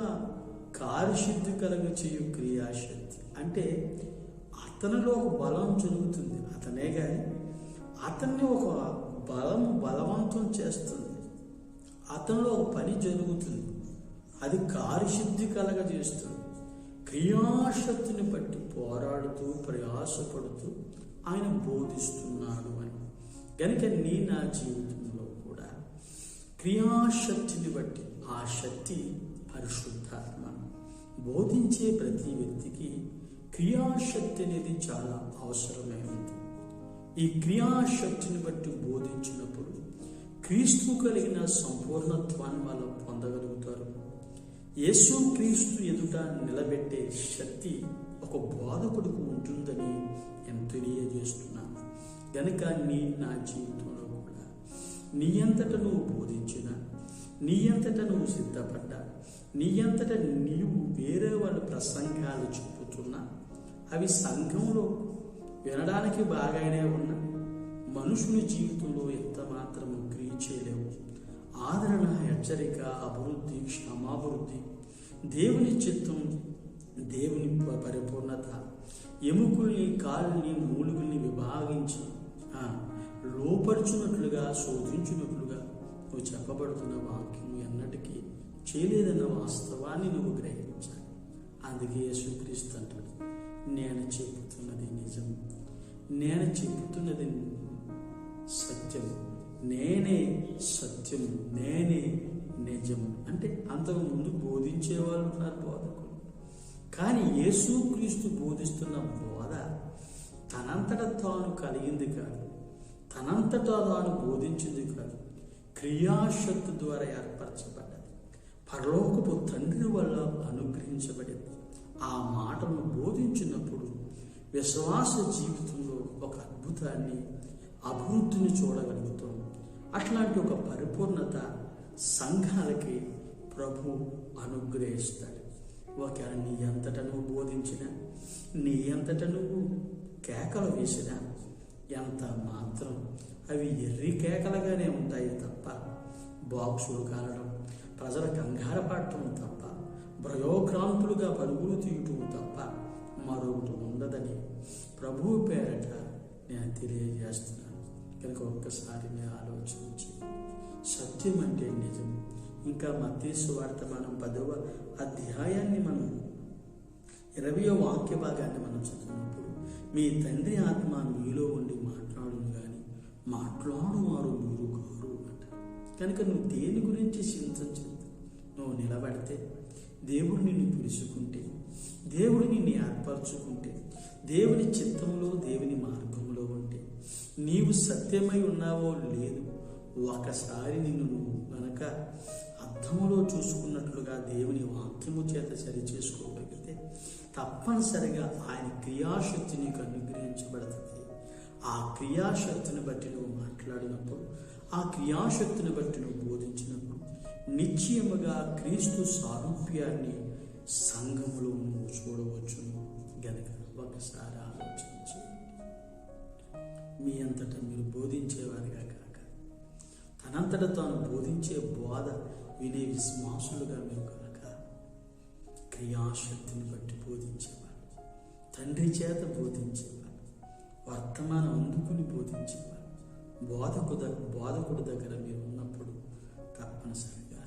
కార్యసిద్ధి కలగచేయు క్రియాశక్తి అంటే అతనిలో ఒక బలం జరుగుతుంది. అతనే కానీ అతన్ని ఒక బలవంతం చేస్తుంది. అతనిలో ఒక పని జరుగుతుంది, అది కార్యసిద్ధి కలగజేస్తుంది. క్రియాశక్తిని బట్టి పోరాడుతూ ప్రయాసపడుతూ ఆయన బోధిస్తున్నాడు అని. కనుక నా జీవితంలో కూడా క్రియాశక్తిని బట్టి, ఆ శక్తి పరిశుద్ధాత్మ. బోధించే ప్రతి వ్యక్తికి క్రియాశక్తి అనేది చాలా అవసరమైనది. ఈ క్రియాశక్తిని బట్టి బోధించినప్పుడు క్రీస్తు కలిగిన సంపూర్ణత్వాన్ని వాళ్ళు పొందగలుగుతారు. యేసుక్రీస్తు ఎదుట నిలబెట్టే శక్తి ఒక బోధకుడికి ఉంటుందని నేను తెలియజేస్తున్నాను. గనుక నా జీవితంలో కూడా నీ అంతట నువ్వు బోధించిన, నీ అంతట నువ్వు సిద్ధపడ్డా, నీ అంతట నీవు వేరే వాళ్ళ ప్రసంగాలు చెప్పుతున్నా అవి సంఘంలో వినడానికి బాగానే ఉన్నా మనుషుని జీవితంలో ఎంత మాత్రము క్రియ చేయలేవు. ఆదరణ, హెచ్చరిక, అభివృద్ధి, క్షమాభివృద్ధి, దేవుని చిత్తం, దేవుని పరిపూర్ణత, ఎముకల్ని, కాళ్ళని, మూలుగుల్ని విభాగించి లోపరుచున్నట్లుగా, శోధించినట్లుగా నువ్వు చెప్పబడుతున్న వాక్యం ఎన్నటికీ చేయలేదన్న వాస్తవాన్ని నువ్వు గ్రహించాలి. అందుకే యేసుక్రీస్తు అంటాడు, నేను చెబుతున్నది నిజం, నేను చెబుతున్నది సత్యం, నేనే సత్యం, నేనే నిజం. అంటే అంతకు ముందు బోధించేవాళ్ళు ఉన్నారు బోధకులు, కానీ యేసుక్రీస్తు బోధిస్తున్న బోధ తనంతట తాను కలిగింది కాదు, తనంతటా తాను బోధించింది కాదు, క్రియాశక్తి ద్వారా ఏర్పరచబడ్డది, పరలోకపు తండ్రి వల్ల అనుగ్రహించబడింది. ఆ మాటను బోధించినప్పుడు విశ్వాస జీవితంలో ఒక అద్భుతాన్ని, అభివృద్ధిని చూడగలుగుతాం. అట్లాంటి ఒక పరిపూర్ణత సంఘాలకి ప్రభు అనుగ్రహిస్తాడు. ఒకవేళ నీ అంతట నువ్వు బోధించినా, నీ అంతట నువ్వు కేకలు వేసినా ఎంత మాత్రం అవి ఎర్రి కేకలుగానే ఉంటాయి తప్ప, బాక్సులు కాలడం, ప్రజల కంగారు పడటం తప్ప, భయోక్రాంతులుగా పరుగులు తీయటం తప్ప మరొకటి ఉండదని ప్రభువు పేరట నేను తెలియజేస్తున్నాను. కనుక ఒక్కసారి నేను ఆలోచించి సత్యం అంటే నిజం. ఇంకా మత్తయి సువార్త మనం 10వ అధ్యాయాన్ని మనం 20వ వాక్య భాగాన్ని మనం చదివినప్పుడు, మీ తండ్రి ఆత్మ మీలో ఉండి మాట్లాడును కానీ మాట్లాడువారు మీరు కారు అంట. కనుక నువ్వు దేని గురించి చింతించు, నువ్వు నిలబడితే, దేవుడు నిన్ను పిలుచుకుంటే, దేవుడు నిన్ను ఏర్పరచుకుంటే, దేవుని చిత్తంలో, దేవుని మార్గంలో ఉంటే, నీవు సత్యమై ఉన్నావో లేదు ఒకసారి నిన్ను నువ్వు గనక అర్థములో చూసుకున్నట్లుగా దేవుని వాక్యము చేత సరి చేసుకోగలిగితే తప్పనిసరిగా ఆయన క్రియాశక్తి నీకు అనుగ్రహించబడుతుంది. ఆ క్రియాశక్తిని బట్టి నువ్వు మాట్లాడినప్పుడు, ఆ క్రియాశక్తిని బట్టి నువ్వు బోధించినప్పుడు నిశ్చయముగా క్రీస్తు సారూప్యాన్ని సంఘములో నువ్వు చూడవచ్చును. గనుక ఒకసారి ఆలోచించి మీ అంతటా మీరు బోధించేవారిగా కాక, తనంతట తాను బోధించే బోధ వినే విశ్వాసులుగా మీరు కనుక క్రియాశక్తిని బట్టి బోధించేవారు, తండ్రి చేత బోధించేవారు, వర్తమానం అందుకుని బోధించేవారు, బోధకుడి దగ్గర మీరు ఉన్నప్పుడు తప్పనిసరిగా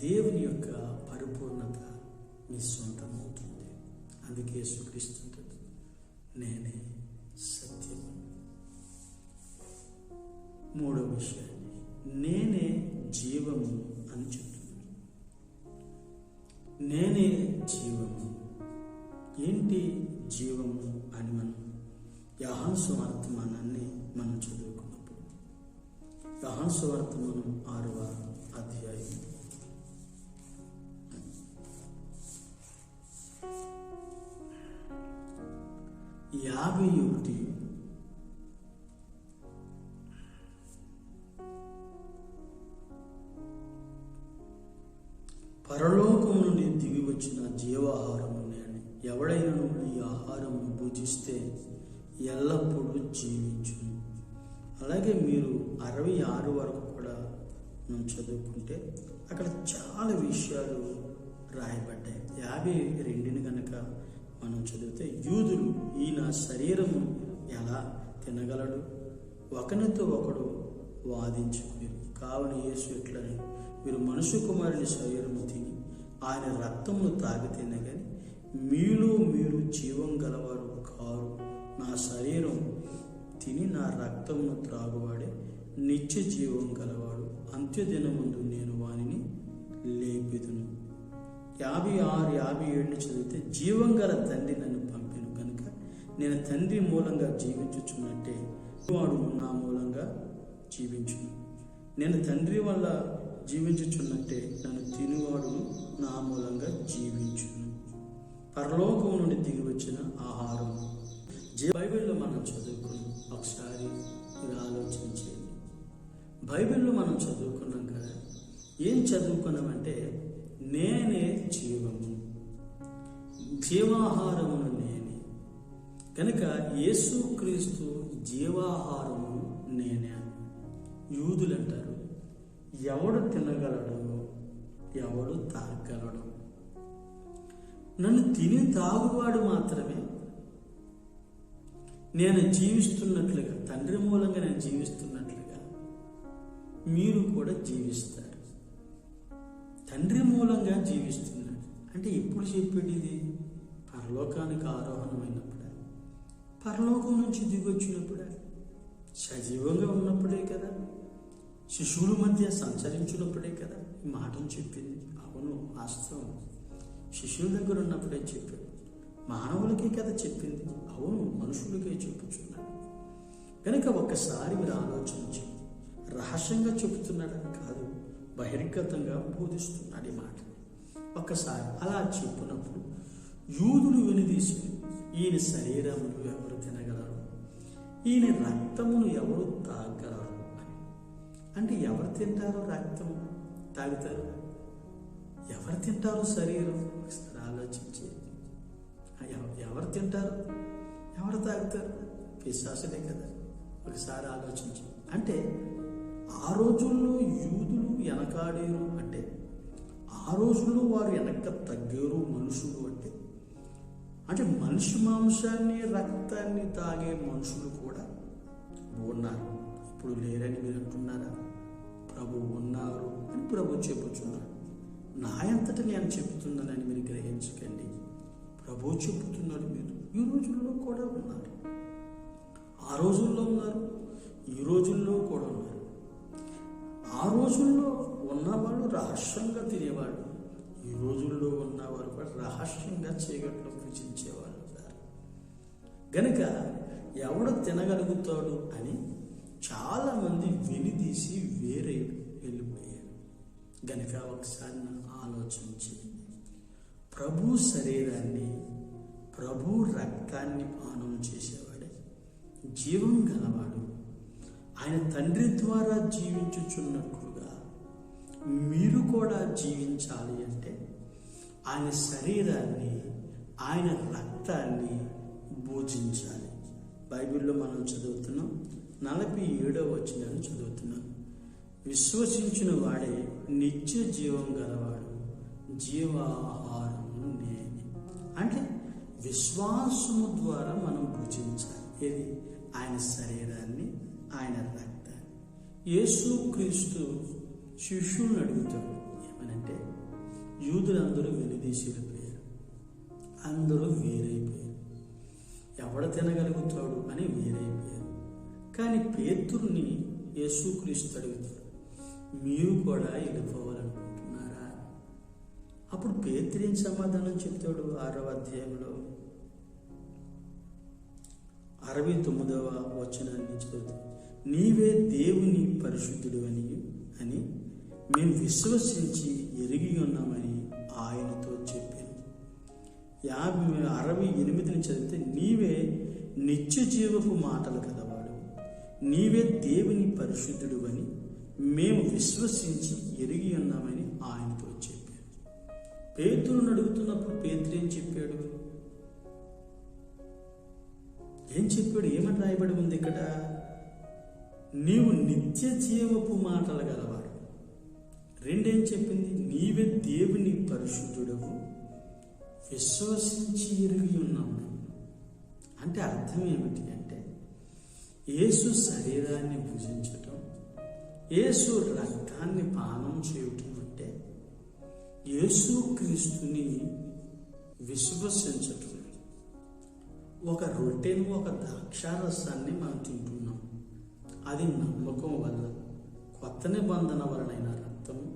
దేవుని యొక్క పరిపూర్ణత మీ సొంతమవుతుంది. అందుకే యేసుక్రీస్తు నేనే సత్యం. మూడో విషయాన్ని, నేనే జీవము అని చెప్తున్నాను. నేనే జీవము. ఏంటి జీవము అని మనం యోహాను సువార్తమానాన్ని మనం చదువుకున్నప్పుడు, యోహాను సువార్తమానం 6వ అధ్యాయం 51 పరలోకము నుండి దిగి వచ్చిన జీవాహారము నేను, ఎవడైనా ఈ ఆహారము భుజిస్తే ఎల్లప్పుడూ జీవించును. అలాగే మీరు 66 వరకు కూడా మనం చదువుకుంటే అక్కడ చాలా విషయాలు రాయబడ్డాయి. 52 కనుక మనం చదివితే, యూదులు ఈయన శరీరము ఎలా తినగలడు, ఒకరితో ఒకడు వాదించుకుని, కావున యేసు ఇట్లని, మీరు మనుష్య కుమారుని శరీరము తిని ఆయన రక్తమును తాగితేనే కానీ మీలో మీరు జీవం గలవారు కారు. నా శరీరం తిని నా రక్తమును త్రాగువాడే నిత్య జీవం గలవాడు, అంత్యదినముందు నేను వానిని లేపెదను. 56, 57 చదివితే, జీవం గల తండ్రి నన్ను పంపెను కనుక నేను తండ్రి మూలంగా జీవించుచున్నట్టే వాడు నా మూలంగా జీవించును. నేను తండ్రి వల్ల జీవించుచున్నట్టే నన్ను తినువాడును నా మూలంగా జీవించును. పరలోకం నుండి దిగి వచ్చిన ఆహారం. బైబిల్లో మనం చదువుకున్నాం. ఒకసారి మీరు ఆలోచించేది. బైబిల్లో మనం చదువుకున్నాం కదా. ఏం చదువుకున్నామంటే, నేనే జీవము, జీవాహారమును నేనే. కనుక యేసుక్రీస్తు జీవాహారము నేనే. యూదులు అంటారు, ఎవడు తినగలడు, ఎవడు తాగలడు. నన్ను తిని తాగువాడు మాత్రమే నేను జీవిస్తున్నట్లుగా, తండ్రి మూలంగా నేను జీవిస్తున్నట్లుగా మీరు కూడా జీవిస్తారు. తండ్రి మూలంగా జీవిస్తున్నాడు అంటే ఎప్పుడు చెప్పేది? ఇది పరలోకానికి ఆరోహణమైనప్పుడే, పరలోకం నుంచి దిగొచ్చినప్పుడే, సజీవంగా ఉన్నప్పుడే కదా, శిశువుల మధ్య సంచరించినప్పుడే కదా ఈ మాటను చెప్పింది. అవును, వాస్తవం. శిశువుల దగ్గర ఉన్నప్పుడే చెప్పాడు. మానవులకే కదా చెప్పింది. అవును, మనుషులకే చెప్పుచున్నాడు. కనుక ఒక్కసారి మీరు ఆలోచించి, రహస్యంగా చెబుతున్నాడు కాదు, బహిర్గతంగా బోధిస్తున్నాడు ఈ మాట. ఒక్కసారి అలా చెప్పినప్పుడు యూదులు వెనుదీసి, ఈయన శరీరమును ఎవరు తినగలరు, ఈయన రక్తమును ఎవరు తాగలరు అని. అంటే ఎవరు తింటారో రక్తం తాగుతారు, ఎవరు తింటారో శరీరం? ఒకసారి ఆలోచించి, ఎవరు తింటారు, ఎవరు తాగుతారు? పిశాసులే కదా. ఒకసారి ఆలోచించి, అంటే ఆ రోజుల్లో యూదులు వెనకాడేరు అంటే, ఆ రోజుల్లో వారు వెనక తగ్గేరు మనుషులు అంటే మనిషి మాంసాన్ని రక్తాన్ని తాగే మనుషులు కూడా ఉన్నారు. ఇప్పుడు లేరని మీరు అంటున్నారా? ప్రభు ఉన్నారు అని ప్రభు చెప్పుచున్నాడు. నా అంతటా నేను చెప్తున్నానని మీరు గ్రహించకండి. ప్రభు చెబుతున్నాడు. మీరు ఈ రోజుల్లో కూడా ఉన్నారు, ఆ రోజుల్లో ఉన్నారు, ఈ రోజుల్లో కూడా ఉన్నారు. ఆ రోజుల్లో ఉన్నవాళ్ళు రహస్యంగా తినేవాళ్ళు, ఈ రోజుల్లో ఉన్నవారు కూడా రహస్యంగా చీకట్లో పూజించేవాళ్ళు. గనుక ఎవడు తినగలుగుతాడు అని చాలామంది వెలిదీసి వేరే వెళ్ళిపోయారు. గనుక ఒకసారి ఆలోచించి, ప్రభు శరీరాన్ని, ప్రభు రక్తాన్ని పానం చేసేవాడే జీవం గలవాడు. ఆయన తండ్రి ద్వారా జీవించుచున్నట్లుగా మీరు కూడా జీవించాలి అంటే ఆయన శరీరాన్ని, ఆయన రక్తాన్ని భోజించాలి. బైబిల్లో మనం చదువుతున్నాం, 47వ వచనాన్ని చదువుతున్నాం. విశ్వసించిన వాడే నిత్య జీవం గలవాడు, జీవాహారము నేనే. అంటే విశ్వాసము ద్వారా మనం భుజించాలి. ఏది? ఆయన శరీరాన్ని, ఆయన రక్తాన్ని. యేసుక్రీస్తు శిష్యులను అడుగుతాడు ఏమనంటే, యూదులందరూ వెనుదీసి వెళ్ళిపోయారు, అందరూ వేరైపోయారు, ఎవడ తినగలుగుతాడు అని వేరైపోయారు. కానీ పేతురుని యేసుక్రీస్తు అడుగుతాడు, మీరు కూడా వెళ్ళిపోవాలనుకుంటున్నారా? అప్పుడు పేతురు ఏం సమాధానం చెప్తాడు? 6వ అధ్యాయంలో 69వ వచనాన్ని చదువుతాడు. నీవే దేవుని పరిశుద్ధుడు అని మేము విశ్వసించి ఎరిగి ఉన్నామని ఆయనతో చెప్పాను. 68ని చదివితే, నీవే నిత్య జీవపు మాటలు కలవాడు, నీవే దేవుని పరిశుద్ధుడు అని మేము విశ్వసించి ఎరిగి ఉన్నామని ఆయనతో చెప్పాను. పేతురుని అడుగుతున్నప్పుడు పేతురు ఏం చెప్పాడు? ఏమని రాయబడి ఉంది ఇక్కడ? నీవు నిత్య జీవపు మాటలు గలవాడు. రెండేం చెప్పింది? నీవే దేవుని పరిశుద్ధుడవు, విశ్వసించి ఎరిగి ఉన్నాము. అంటే అర్థం ఏమిటి అంటే, యేసు శరీరాన్ని భుజించటం, యేసు రక్తాన్ని పానం చేయటం అంటే యేసుక్రీస్తుని విశ్వసించటం. ఒక రొట్టెను, ఒక ద్రాక్షారసాన్ని మనం తింటున్నాం. అది నమ్మకం వల్ల, కొత్త నిబంధన వలనైన రక్తము,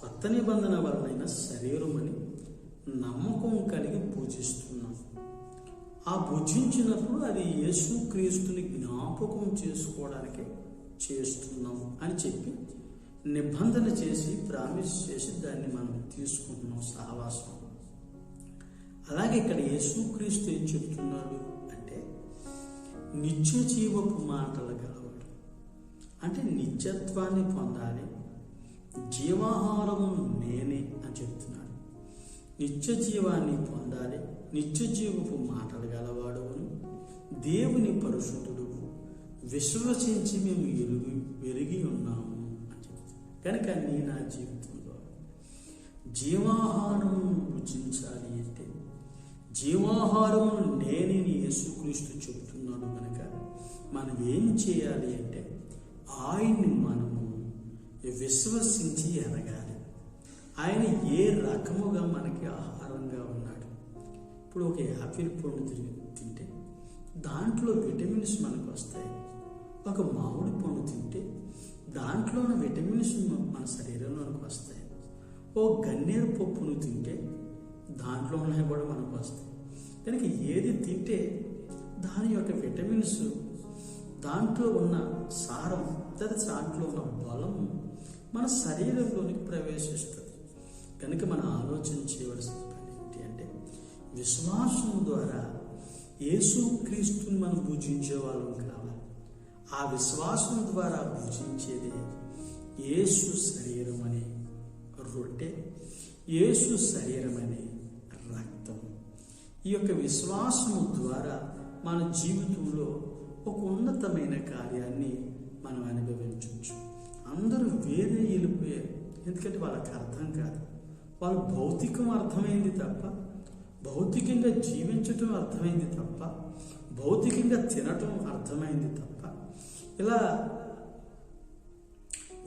కొత్త నిబంధన వలనైన శరీరం అని నమ్మకం కలిగి పూజిస్తున్నాం. ఆ భుజించినప్పుడు అది యేసుక్రీస్తుని జ్ఞాపకం చేసుకోవడానికి చేస్తున్నాం అని చెప్పి నిబంధన చేసి ప్రామిస్ చేసి దాన్ని మనం తీసుకుంటున్నాం సహవాసం. అలాగే ఇక్కడ యేసుక్రీస్తు ఏం చెప్తున్నాడు అంటే నిత్య జీవపు మాటలు గలవాడు, అంటే నిత్యత్వాన్ని పొందాలి, జీవాహారము నేనే అని చెప్తున్నాడు. నిత్య జీవాన్ని పొందాలి, నిత్య జీవపు మాటలు గలవాడు, దేవుని పరిశుద్ధుడు, విశ్వసించి మేము ఎరిగి ఉన్నాము అని చెప్తున్నాడు. కనుక నా జీవితంలో జీవాహారము భుజించాలి అంటే జీవాహారము నేనని యేసుక్రీస్తు చెబుతున్నాడు. కనుక మనం ఏం చేయాలి అంటే ఆయన్ని మనము విశ్వసించి ఎరగాలి. ఆయన ఏ రకముగా మనకి ఆహారంగా ఉన్నాడు. ఇప్పుడు ఒక యాపిల్ పండు తింటే దాంట్లో విటమిన్స్ మనకు వస్తాయి. ఒక మామిడి పండు తింటే దాంట్లో ఉన్న విటమిన్స్ మన శరీరంలోకి వస్తాయి. ఓ గన్నేరు పప్పును తింటే దాంట్లో ఉన్నవి కూడా మనకు వస్తాయి. కనుక ఏది తింటే దాని యొక్క విటమిన్స్, దాంట్లో ఉన్న సారం, దాంట్లో ఉన్న బలము మన శరీరంలోనికి ప్రవేశిస్తుంది. కనుక మనం ఆలోచన చేయవలసిన పని ఏంటి అంటే విశ్వాసం ద్వారా యేసుక్రీస్తుని మనం పూజించే వాళ్ళం కావాలి. ఆ విశ్వాసం ద్వారా పూజించేదే యేసు శరీరం అనే రొట్టె, యేసు శరీరం అనే రక్తం. ఈ యొక్క విశ్వాసము ద్వారా మన జీవితంలో ఒక ఉన్నతమైన కార్యాన్ని మనం అనుభవించవచ్చు. అందరూ వేరే వెళ్ళిపోయారు, ఎందుకంటే వాళ్ళకి అర్థం కాదు. వాళ్ళు భౌతికం అర్థమైంది తప్ప, భౌతికంగా జీవించటం అర్థమైంది తప్ప, భౌతికంగా తినటం అర్థమైంది తప్ప, ఇలా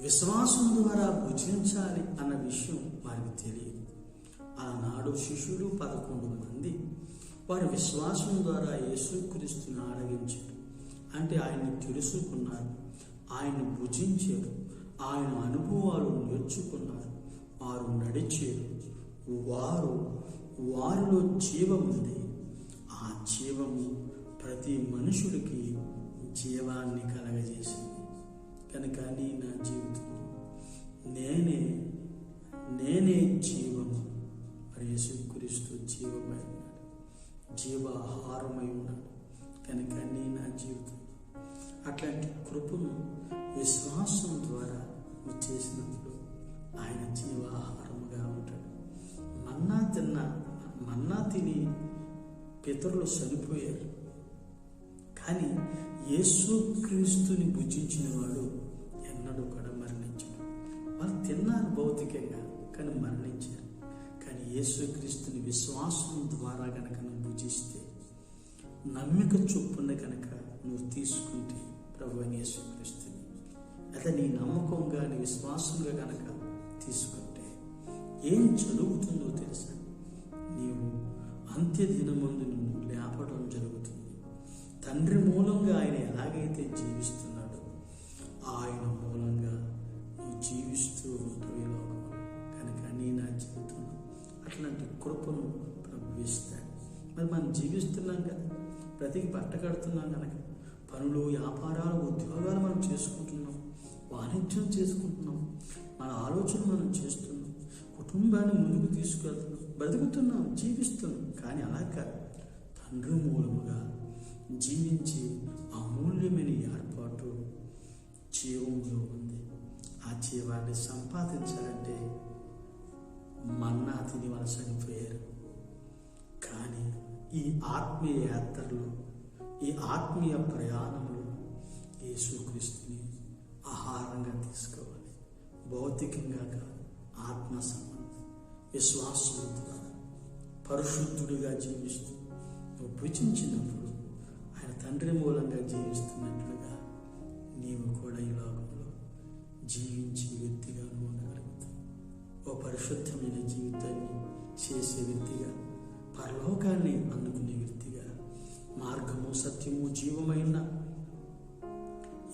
విశ్వాసం ద్వారా భుజించాలి అన్న విషయం వారికి తెలియదు. ఆనాడు శిష్యులు 11 మంది వారి విశ్వాసం ద్వారా యేసుక్రీస్తుని ఆరగించారు. అంటే ఆయన్ని తెలుసుకున్నారు, ఆయన్ని భుజించారు, ఆయన అనుభవాలు నేర్చుకున్నారు, వారు నడిచారు. వారిలో జీవం ఉంది. ఆ జీవము ప్రతి మనుషుడికి జీవాన్ని కలగజేసింది. కనుక నా జీవితంలో నేనే జీవము. మరి యేసుక్రీస్తు జీవమై ఉన్నాడు, జీవాహారమై ఉన్నాడు. కనుక నా జీవితం అట్లాంటి కృపను విశ్వాసం ద్వారా నువ్వు చేసినప్పుడు ఆయన జీవాహారముగా ఉంటాడు. మన్నా తిని పితరులు చనిపోయారు, కానీ యేసుక్రీస్తుని భుజించిన వాడు ఎన్నడూ కూడా మరణించాడు. వాళ్ళు తిన్నారు భౌతికంగా, కానీ మరణించారు. కానీ యేసుక్రీస్తుని విశ్వాసం ద్వారా కనుక నువ్వు భుజిస్తే, నమ్మిక చొప్పున కనుక నువ్వు తీసుకుంటే ప్రభువైన యేసుక్రీస్తుని, అదే నీ నమ్మకంగా నీ విశ్వాసంగా కనుక తీసుకుంటే ఏం జరుగుతుందో తెలుసా? నీవు అంత్యదినమందు నిన్ను లేపడం జరుగుతుంది. తండ్రి మూలంగా ఆయన ఎలాగైతే జీవిస్తున్నాడో ఆయన మూలంగా నువ్వు జీవిస్తూ ఉంటావు ఈ లోకంలో. కనుక నా జీవితంలో అట్లాంటి కృపను ప్రభువిస్తాడు. మరి మనం జీవిస్తున్నాం కదా, బ్రతికి బట్ట కడుతున్నాం కనుక పనులు, వ్యాపారాలు, ఉద్యోగాలు మనం చేసుకుంటున్నాం, వాణిజ్యం చేసుకుంటున్నాం, మన ఆలోచన మనం చేస్తున్నాం, కుటుంబాన్ని ముందుకు తీసుకెళ్తున్నాం, బ్రతుకుతున్నాం, జీవిస్తున్నాం. కానీ అలా కాదు, తండ్రి మూలముగా జీవించి అమూల్యమైన ఏర్పాటు జీవంలో ఉంది. ఆ జీవాన్ని సంపాదించాలంటే మన్నా తిని వాళ్ళు చనిపోయారు. కానీ ఈ ఆత్మీయ యాత్రలో, ఈ ఆత్మీయ ప్రయాణంలో యేసుక్రీస్తుని ఆహారంగా తీసుకోవాలి. భౌతికంగా కాదు, ఆత్మ సంబంధం విశ్వాసం ద్వారా పరిశుద్ధుడిగా జీవిస్తూ నువ్వు భుజించినప్పుడు ఆయన తండ్రి మూలంగా జీవిస్తున్నట్లుగా నీవు కూడా ఈ లోకంలో జీవించే వ్యక్తిగా నువ్వు ఉండగలుగుతావు. ఓ పరిశుద్ధమైన జీవితాన్ని చేసే వ్యక్తిగా, పరలోకాన్ని అందుకునే వ్యక్తిగా, మార్గము, సత్యము, జీవమైన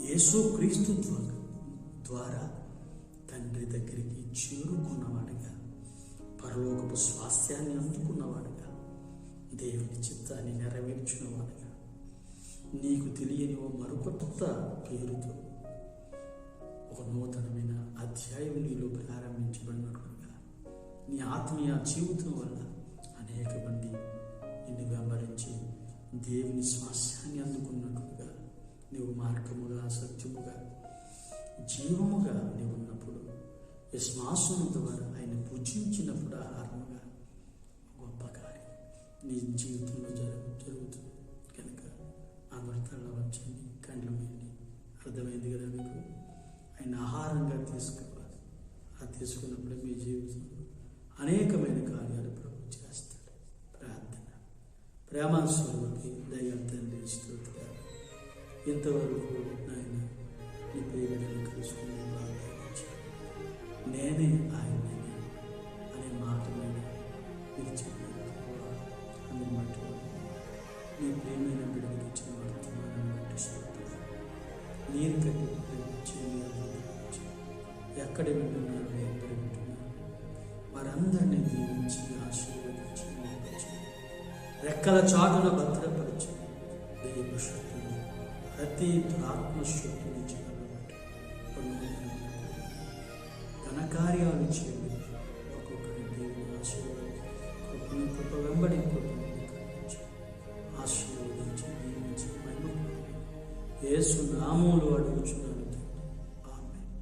యేసుక్రీస్తు ద్వారా తండ్రి దగ్గరికి చేరుకున్నవాడిగా, పరలోకపు స్వాస్థ్యాన్ని అందుకున్నవాడుగా, దేవుని చిత్తాన్ని నెరవేర్చినవాడుగా, నీకు తెలియని ఓ మరొక కొత్త పేరుతో, ఒక ఒక నూతనమైన అధ్యాయం నీలో ప్రారంభించబడినట్లుగా నీ ఆత్మీయ జీవితం వల్ల అనేక మంది నిన్ను వెంబడించి దేవుని స్వాస్యాన్ని అందుకున్నట్లుగా నీవు మార్గముగా, సత్యముగా, జీవముగా నీవు ఉన్నప్పుడు విశ్వాసం ద్వారా ఆయన భుజించినప్పుడు ఆహారముగా గొప్ప కార్యం నీ జీవితంలో జరుగుతుంది కనుక అమృతాల్లో వచ్చండి, కండ్లు వేయండి. అర్థమైంది కదా మీకు? ఆయన ఆహారంగా తీసుకోవాలి. ఆ తీసుకున్నప్పుడు మీ జీవితంలో అనేకమైన కార్యాలు ప్రభు చేస్తాడు. ప్రార్థన. ప్రేమ స్వరూపి దైవం తండ్రి స్తోత్రాలు. ఇంతవరకు నాయన నీ ప్రియమైన కలుసుకుని నేనే ఆయనని అనే మాట మీద మీరు చెప్పారు. అందుని బట్టి నీ ప్రియమైన బిడ్డకి ఇచ్చిన వర్తమానాన్ని బట్టి స్తోత్రాలు. నీరు కట్టి ప్రేమించి ఎక్కడ వింటున్నారు, ఎక్కడ వింటున్నారు వారందరినీ దీవించి ఆశీర్వదించి రెక్కల చాటున భద్రపరిచి దైవ శక్తులు ప్రతి దురాత్మశక్తి నుంచి ఘనకార్యాలు చేయండి. ఒక్కొక్కరి దేవుని ఆశీర్వాదం కృప వెంబడి ఆశీర్వదించి దీవించి యేసు నామములో అడుగుచున్నాను. Amen.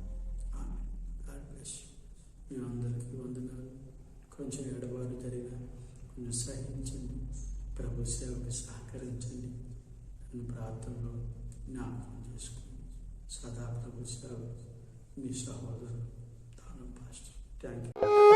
Amen. God bless you. మీ అందరికీ వందనాలు. కొంచెం ఎడబాటు జరిగిన కొంచెం సహించండి. ప్రభు సేవకు సహకరించండి. నన్ను ప్రార్థనలో జ్ఞాపకం చేసుకోండి. సదా ప్రభు సేవ మీ సహోదరుడు పాస్టర్. Thank you.